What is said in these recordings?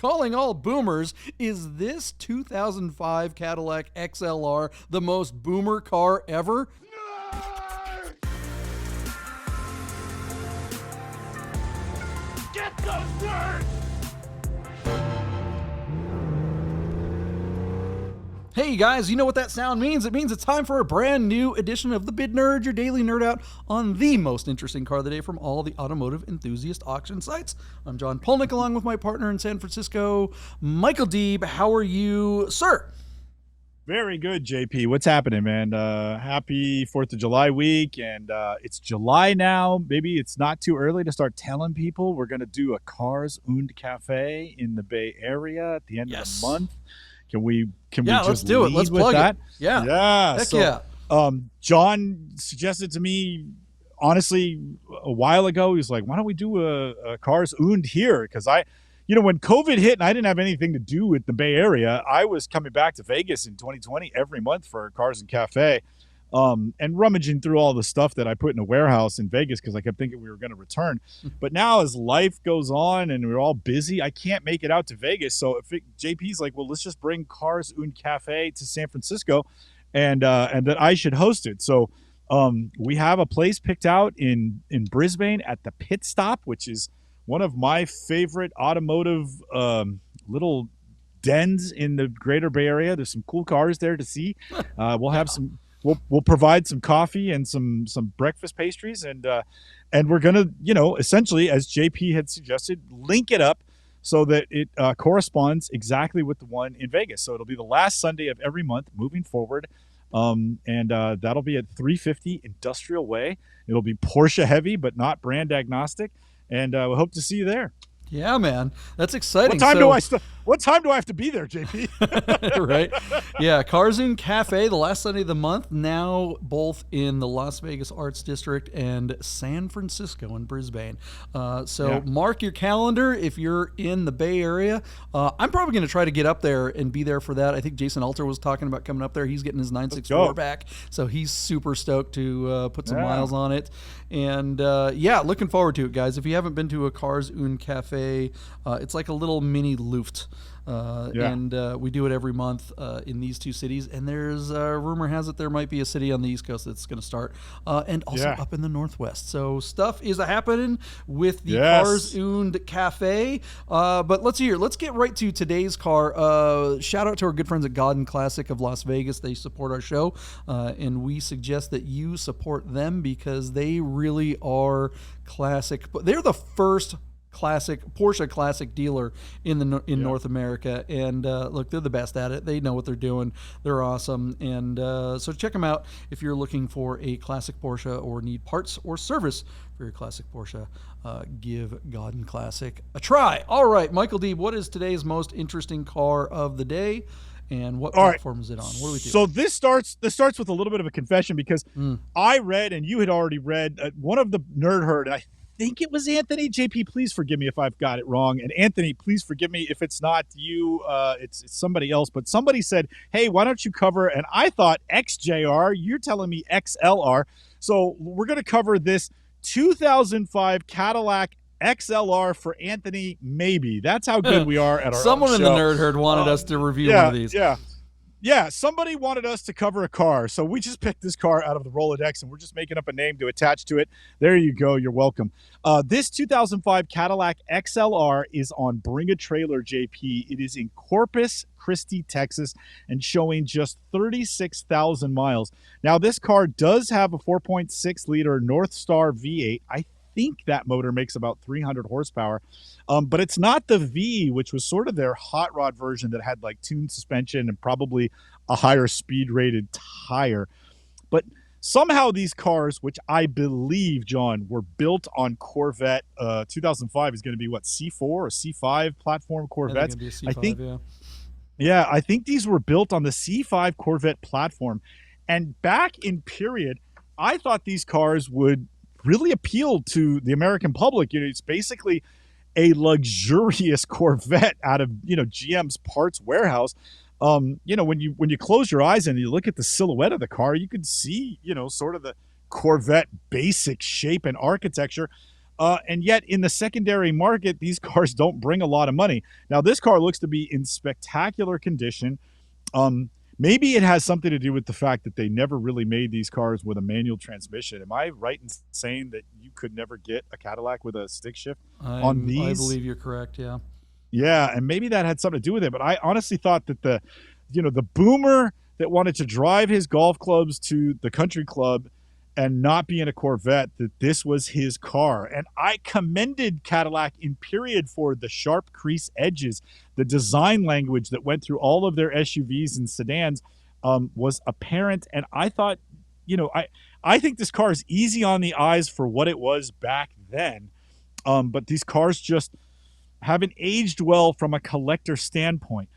calling all boomers. Is this 2005 Cadillac XLR the most boomer car ever? Get those nerds! Hey guys, you know what that sound means? It means it's time for a brand new edition of the Bid Nerd, your daily nerd out on the most interesting car of the day from all the automotive enthusiast auction sites. I'm John Polnik, along with my partner in San Francisco, Michael Deeb. How are you, sir? Very good, JP. What's happening, man? Happy 4th of July week, and it's July now. Maybe it's not too early to start telling people we're going to do a Cars und Cafe in the Bay Area at the end of the month. Can we just let's do it. Let's plug that? it. Yeah. Yeah. Heck yeah. John suggested to me, honestly, a while ago, he was like, why don't we do a Cars und here? Because when COVID hit and I didn't have anything to do with the Bay Area, I was coming back to Vegas in 2020 every month for Cars and Cafe, and rummaging through all the stuff that I put in a warehouse in Vegas because I kept thinking we were going to return. But now as life goes on and we're all busy, I can't make it out to Vegas. So JP's like, well, let's just bring Cars und Cafe to San Francisco, and that I should host it. So we have a place picked out in Brisbane at the Pit Stop, which is one of my favorite automotive little dens in the greater Bay Area. There's some cool cars there to see. We'll have some. We'll provide some coffee and some breakfast pastries, and we're gonna, essentially, as JP had suggested, link it up so that it corresponds exactly with the one in Vegas. So it'll be the last Sunday of every month moving forward, and that'll be at 350 Industrial Way. It'll be Porsche heavy, but not brand agnostic, and we hope to see you there. Yeah, man, that's exciting. What time do I have to be there, JP? Right. Yeah, Cars und Cafe, the last Sunday of the month, now both in the Las Vegas Arts District and San Francisco and Brisbane. Mark your calendar if you're in the Bay Area. I'm probably going to try to get up there and be there for that. I think Jason Alter was talking about coming up there. He's getting his 964 back, so he's super stoked to put some miles on it. And looking forward to it, guys. If you haven't been to a Cars und Cafe, it's like a little mini Luft. And we do it every month in these two cities, and there's rumor has it there might be a city on the East Coast that's going to start, and also up in the Northwest. So stuff is happening with the Cars und Cafe. But let's get right to today's car. Shout out to our good friends at Godden Classic of Las Vegas. They support our show, and we suggest that you support them because they really are classic. But they're the first Porsche classic dealer in North America, and look, they're the best at it. They know what they're doing. They're awesome, and so check them out if you're looking for a classic Porsche or need parts or service for your classic Porsche. Give Godden Classic a try. All right, Michael Deeb, what is today's most interesting car of the day? And what platform is it on? What do we do? So this starts with a little bit of a confession because I read, and you had already read, one of the Nerd Herd, and I think it was Anthony. JP, please forgive me if I've got it wrong. And Anthony, please forgive me if it's not you. It's somebody else. But somebody said, hey, why don't you cover? And I thought XJR. You're telling me XLR. So we're going to cover this 2005 Cadillac XLR for Anthony. Maybe. That's how good we are at our Someone own in show. the Nerd Herd wanted us to review one of these. Yeah, somebody wanted us to cover a car, so we just picked this car out of the Rolodex, and we're just making up a name to attach to it. There you go. You're welcome. This 2005 Cadillac XLR is on Bring a Trailer, JP. It is in Corpus Christi, Texas, and showing just 36,000 miles. Now, this car does have a 4.6-liter North Star V8. I think that motor makes about 300 horsepower. But it's not the V, which was sort of their hot rod version that had like tuned suspension and probably a higher speed rated tire. But somehow these cars, which I believe, John, were built on Corvette, 2005 is going to be what, C4 or C5 platform Corvettes? I think, I think these were built on the C5 Corvette platform. And back in period, I thought these cars would really appeal to the American public. It's basically a luxurious Corvette out of, GM's parts warehouse. When you close your eyes and you look at the silhouette of the car, you can see, sort of the Corvette basic shape and architecture. And yet in the secondary market, these cars don't bring a lot of money. Now, this car looks to be in spectacular condition. Maybe it has something to do with the fact that they never really made these cars with a manual transmission. Am I right in saying that you could never get a Cadillac with a stick shift on I these? believe you're correct. Yeah. Yeah, and maybe that had something to do with it. But I honestly thought that the boomer that wanted to drive his golf clubs to the country club and not be in a Corvette, that this was his car. And I commended Cadillac in period for the sharp crease edges, the design language that went through all of their SUVs and sedans was apparent. And I thought, I think this car is easy on the eyes for what it was back then. But these cars just haven't aged well from a collector standpoint.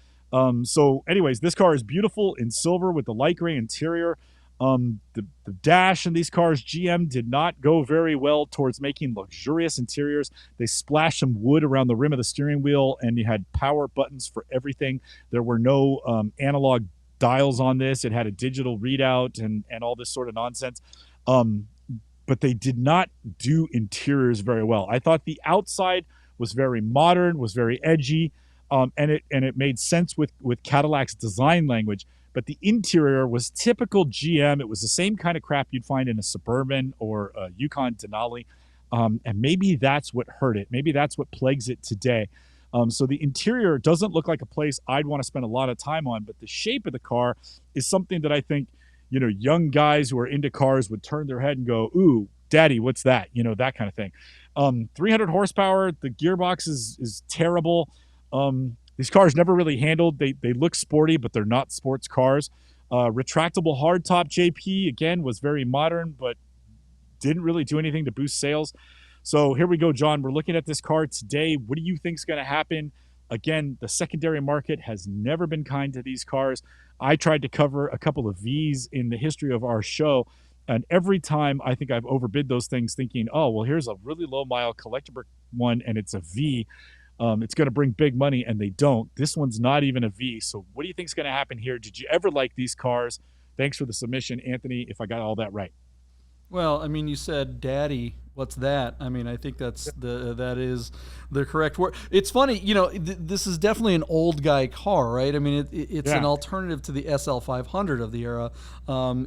So anyways, this car is beautiful in silver with the light gray interior. The dash in these cars, GM did not go very well towards making luxurious interiors. They splashed some wood around the rim of the steering wheel, and you had power buttons for everything. There were no analog dials on this. It had a digital readout and all this sort of nonsense. But they did not do interiors very well. I thought the outside was very modern, was very edgy, and it made sense with Cadillac's design language. But the interior was typical GM. It was the same kind of crap you'd find in a Suburban or a Yukon Denali. And maybe that's what hurt it. Maybe that's what plagues it today. So the interior doesn't look like a place I'd want to spend a lot of time on, but the shape of the car is something that I think, young guys who are into cars would turn their head and go, ooh, daddy, what's that? That kind of thing. 300 horsepower. The gearbox is terrible. These cars never really handled. They look sporty, but they're not sports cars. Retractable hardtop JP, again, was very modern, but didn't really do anything to boost sales. So here we go, John. We're looking at this car today. What do you think is going to happen? Again, the secondary market has never been kind to these cars. I tried to cover a couple of Vs in the history of our show, and every time I think I've overbid those things thinking, oh, well, here's a really low-mile collectible one, and it's a V. It's going to bring big money, and they don't. This one's not even a V. So what do you think is going to happen here? Did you ever like these cars? Thanks for the submission, Anthony, if I got all that right. Well, I mean, you said daddy. What's that? I mean, I think that is the correct word. It's funny, this is definitely an old guy car, right? I mean, it's an alternative to the SL500 of the era.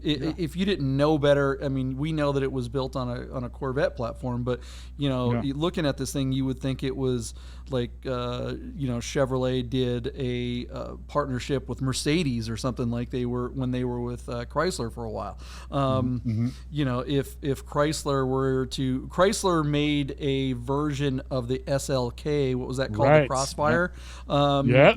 If you didn't know better, I mean, we know that it was built on a Corvette platform, but looking at this thing, you would think it was like Chevrolet did a partnership with Mercedes or something like they were when they were with Chrysler for a while. If Chrysler made a version of the SLK, what was that called? Right. The Crossfire.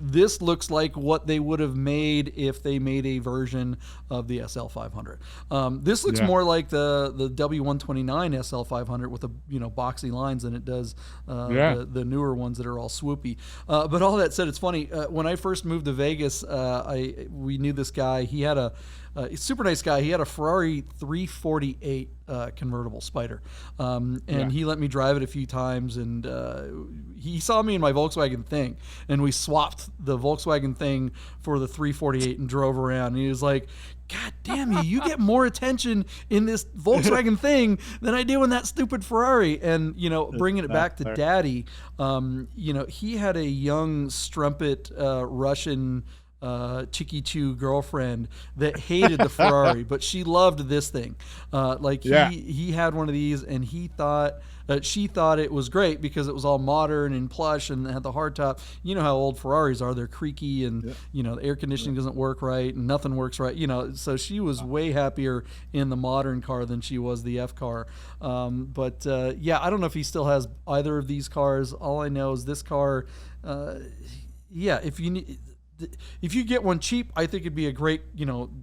This looks like what they would have made if they made a version of the SL500. This looks more like the W129 SL500 with the boxy lines than it does the newer ones that are all swoopy. But all that said, it's funny. When I first moved to Vegas, we knew this guy. He had a super nice guy. He had a Ferrari 348 convertible Spider, he let me drive it a few times, and he saw me in my Volkswagen Thing, and we swapped the Volkswagen Thing for the 348 and drove around, and he was like, God damn you get more attention in this Volkswagen Thing than I do in that stupid Ferrari. And, bringing it back to daddy, he had a young strumpet Russian Chicky-Choo girlfriend that hated the Ferrari, but she loved this thing. He had one of these, and she thought it was great because it was all modern and plush and had the hardtop. You know how old Ferraris are; they're creaky, and the air conditioning doesn't work right, and nothing works right. So she was way happier in the modern car than she was the F car. I don't know if he still has either of these cars. All I know is this car. If you get one cheap, I think it'd be a great,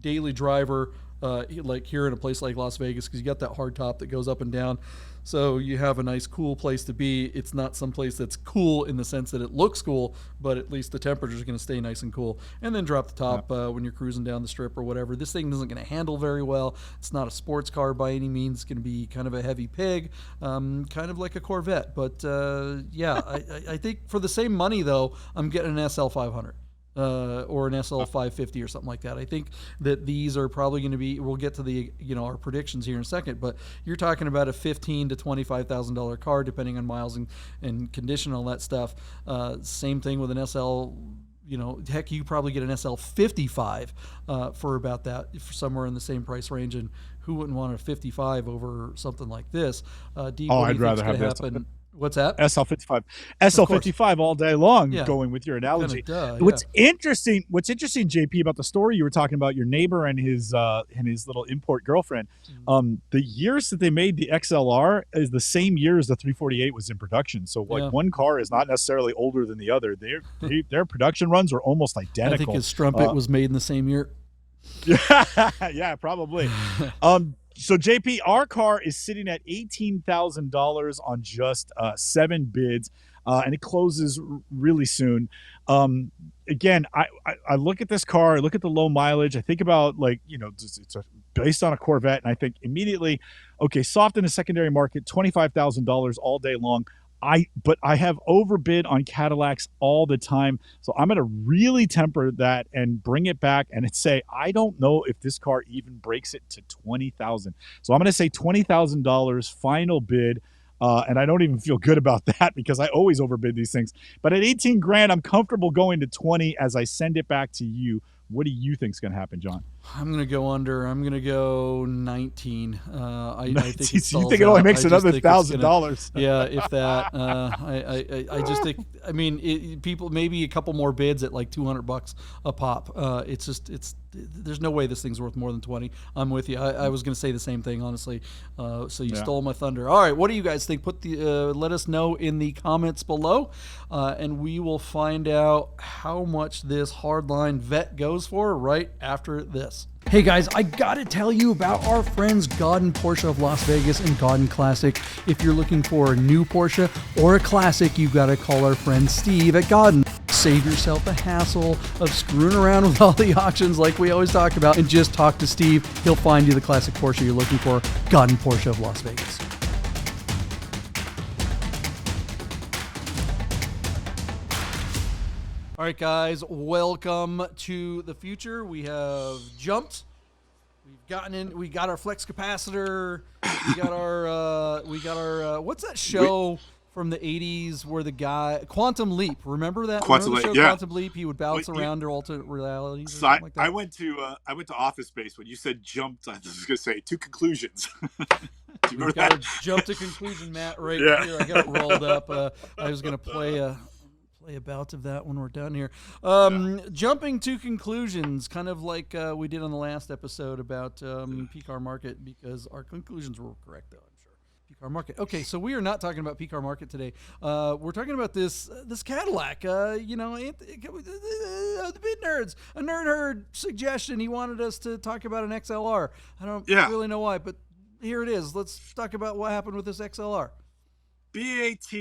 daily driver, like here in a place like Las Vegas, because you got that hard top that goes up and down. So you have a nice, cool place to be. It's not some place that's cool in the sense that it looks cool, but at least the temperature is going to stay nice and cool. And then drop the top when you're cruising down the strip or whatever. This thing isn't going to handle very well. It's not a sports car by any means. It's going to be kind of a heavy pig, kind of like a Corvette. But I think for the same money, though, I'm getting an SL500. or an SL 550 or something like that. I think that these are probably going to be. We'll get to the our predictions here in a second, but you're talking about a $15,000 to $25,000 car, depending on miles and condition, all that stuff. Same thing with an SL. Heck, you probably get an SL 55 for about that, for somewhere in the same price range. And who wouldn't want a 55 over something like this? Deeb, I'd rather have this. What's that? SL55, SL55 all day long. Yeah. Going with your analogy. What's interesting, JP, about the story you were talking about, your neighbor and his little import girlfriend. The years that they made the XLR is the same year as the 348 was in production. So one car is not necessarily older than the other. Their production runs are almost identical. I think his Strumpet was made in the same year. Yeah, probably. So JP, our car is sitting at $18,000 on just 7 bids, and it closes really soon. Again, I look at this car, I look at the low mileage, I think about it's based on a Corvette, and I think immediately, okay, soft in the secondary market, $25,000 all day long. But I have overbid on Cadillacs all the time. So I'm going to really temper that and bring it back and say, I don't know if this car even breaks it to $20,000. So I'm going to say $20,000 final bid. And I don't even feel good about that because I always overbid these things. But at 18 grand, I'm comfortable going to 20 as I send it back to you. What do you think is going to happen, John? I'm going to go under. I'm going to go 19. I think you think it only makes another $1,000? Yeah, if that. I just think. I mean, people maybe a couple more bids at like $200 a pop. There's no way this thing's worth more than 20. I'm with you. I was going to say the same thing, honestly. So you stole my thunder. All right, what do you guys think? Let us know in the comments below, and we will find out how much this hardline vet goes for right after this. Hey guys, I gotta tell you about our friends Godden Porsche of Las Vegas and Godden Classic. If you're looking for a new Porsche or a classic, you gotta call our friend Steve at Godden. Save yourself the hassle of screwing around with all the auctions like we always talk about, and just talk to Steve. He'll find you the classic Porsche you're looking for. Godden Porsche of Las Vegas. All right, guys, welcome to the future. We have jumped. We've gotten in. We got our flex capacitor. We got our. What's that show from the '80s where the guy Quantum Leap? Remember that? Quantum Leap. Yeah. Quantum Leap. He would bounce around to alternate realities. So like I went to Office Space. When you said jumped, I was going to say to conclusions. Do you remember that? Got to jump to conclusion, Matt. Right here. I got it rolled up. I was going to play a bout of that when we're done here. Jumping to conclusions, kind of like we did on the last episode about P-Car Market, because our conclusions were correct, though, I'm sure. P-Car Market. Okay, so we are not talking about P-Car Market today. We're talking about this Cadillac. The Bid Nerds, a nerd herd suggestion. He wanted us to talk about an XLR. I don't really know why, but here it is. Let's talk about what happened with this XLR. BaT,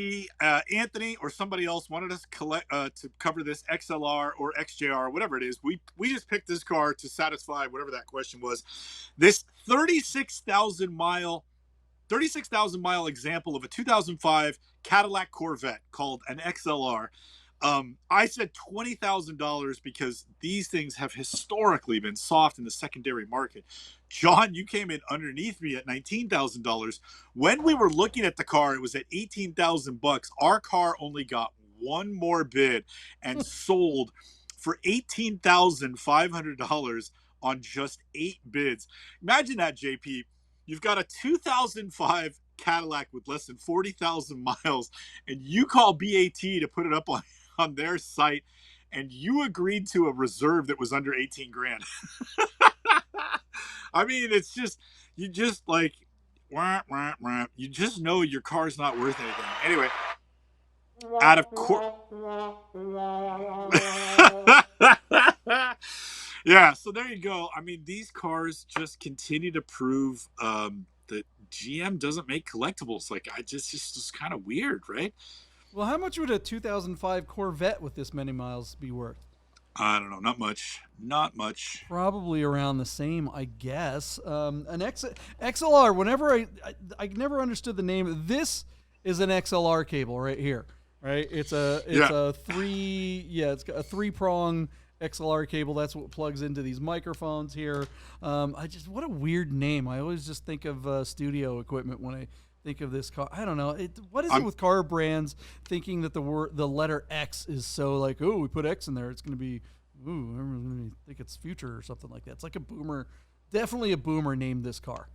Anthony or somebody else wanted us to cover this XLR or XJR, whatever it is. We just picked this car to satisfy whatever that question was. This 36,000 mile example of a 2005 Cadillac Corvette called an XLR. I said $20,000 because these things have historically been soft in the secondary market. John, you came in underneath me at $19,000. When we were looking at the car, it was at $18,000. Our car only got one more bid and sold for $18,500 on just 8 bids. Imagine that, JP. You've got a 2005 Cadillac with less than 40,000 miles, and you call BaT to put it up on their site, and you agreed to a reserve that was under 18 grand. I mean, it's just, you just like, you just know your car's not worth anything. Anyway, out of yeah, so there you go. I mean, these cars just continue to prove that GM doesn't make collectibles. Like, it's kind of weird, right? Well, how much would a 2005 Corvette with this many miles be worth? I don't know. Not much. Not much. Probably around the same, I guess. An XLR, whenever I never understood the name. This is an XLR cable right here, right? It's got a 3-prong XLR cable. That's what plugs into these microphones here. What a weird name. I always just think of studio equipment when I think of this car. I don't know. What is it with car brands thinking that the letter X is so like, oh, we put X in there, it's going to be, ooh, everyone's going to think it's future or something like that. It's like a boomer. Definitely a boomer named this car.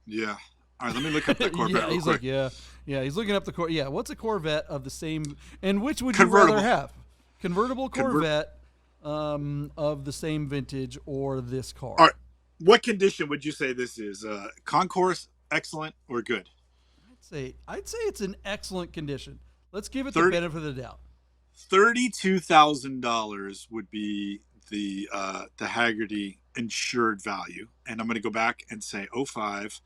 Yeah. All right, let me look up that Corvette. Yeah, he's quick. like, yeah. He's looking up the Corvette. Yeah, what's a Corvette of the same? And which would you Convertible. rather have? Convertible Corvette of the same vintage or this car? All right. What condition would you say this is? Concourse, excellent, or good? I'd say it's an excellent condition. Let's give it the benefit of the doubt. $32,000 would be the Haggerty insured value, and I'm going to go back and say 05.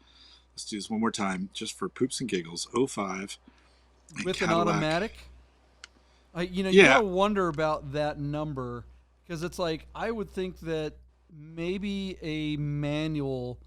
Let's do this one more time, just for poops and giggles. 05 with Cadillac. An automatic. You gotta wonder about that number because it's like I would think that maybe a manual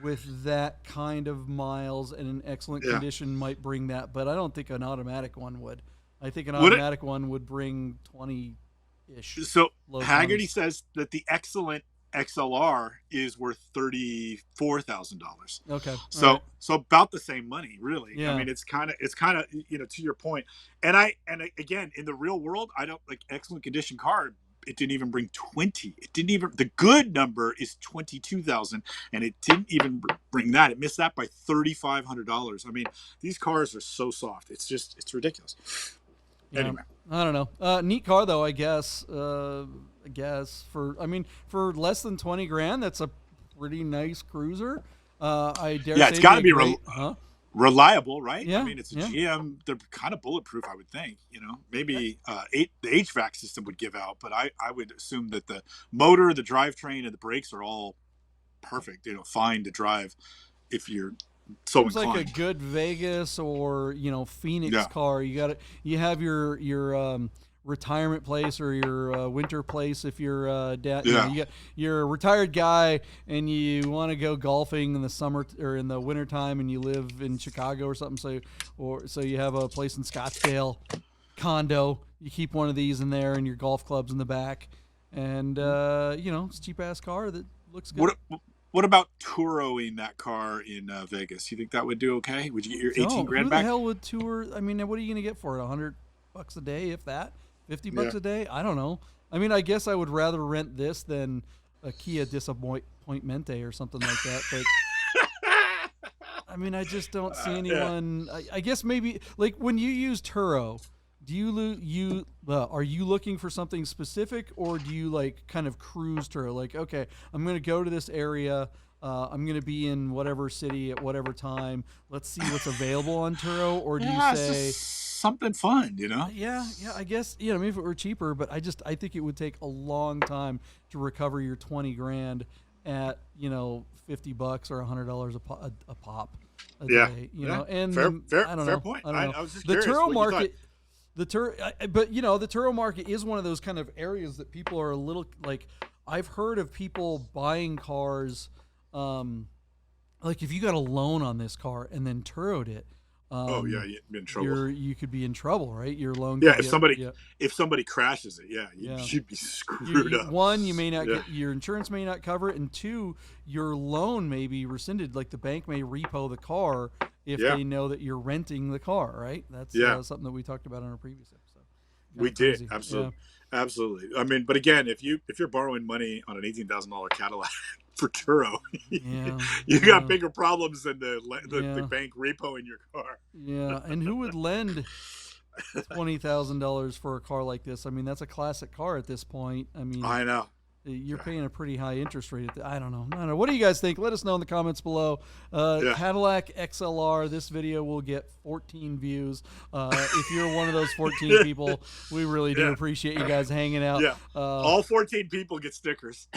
with that kind of miles and an excellent condition might bring that, but I don't think an automatic one would. I think an automatic one would bring 20-ish. So Haggerty 20s. says that the excellent XLR is worth $34,000. Okay. So about the same money, really. Yeah. I mean, it's kind of to your point. And again, in the real world, I don't like excellent condition car. It didn't even bring 20. It didn't even. The good number is 22,000, and it didn't even bring that. It missed that by $3,500. I mean, these cars are so soft. It's ridiculous. Yeah. Anyway, I don't know. Neat car though, I guess. For less than $20,000, that's a pretty nice cruiser. I dare say it's got to be reliable, right? Yeah, I mean, it's a GM. They're kind of bulletproof, I would think. Maybe the HVAC system would give out, but I would assume that the motor, the drivetrain, and the brakes are all perfect. Fine to drive if you're so Seems inclined. like a good Vegas or Phoenix car. You have your retirement place or your winter place if you're you're a retired guy and you want to go golfing in the summer or in the winter time and you live in Chicago or something, so you have a place in Scottsdale, condo, you keep one of these in there and your golf clubs in the back, and it's a cheap ass car that looks good. What about Turoing that car in Vegas? You think that would do okay? Would you get your 18 grand back? Who the hell would tour? I mean, what are you going to get for it? $100 a day, if that? $50 a day? I don't know. I mean, I guess I would rather rent this than a Kia Disappointmente or something like that. But I mean, I just don't see anyone. I guess maybe like when you use Turo, are you looking for something specific, or do you like kind of cruise Turo? Like, okay, I'm going to go to this area. I'm going to be in whatever city at whatever time. Let's see what's available on Turo. Or do you say something fun, Yeah, I guess, I mean, if it were cheaper, but I think it would take a long time to recover your $20,000 at, $50 or $100 a pop a day, and fair I don't fair know. point. I don't know. I was just the curious Turo what market, the Turo market is one of those kind of areas that people are a little like, I've heard of people buying cars, like if you got a loan on this car and then Turo'd it, you'd be in trouble. You could be in trouble, right? Your loan. If somebody crashes it, you'd be screwed up. One, you may not get, your insurance may not cover it, and two, your loan may be rescinded. Like the bank may repo the car if they know that you're renting the car, right? That's something that we talked about on our previous episode. We did, absolutely. Yeah. Absolutely. I mean, but again, if you're borrowing money on an $18,000 Cadillac for Turo, you got bigger problems than the bank repoing your car. Yeah, and who would lend $20,000 for a car like this? I mean, that's a classic car at this point. I mean, I know. You're paying a pretty high interest rate. I don't know. What do you guys think? Let us know in the comments below. Cadillac XLR. This video will get 14 views. If you're one of those 14 people, we really do appreciate you guys hanging out. Yeah. All 14 people get stickers.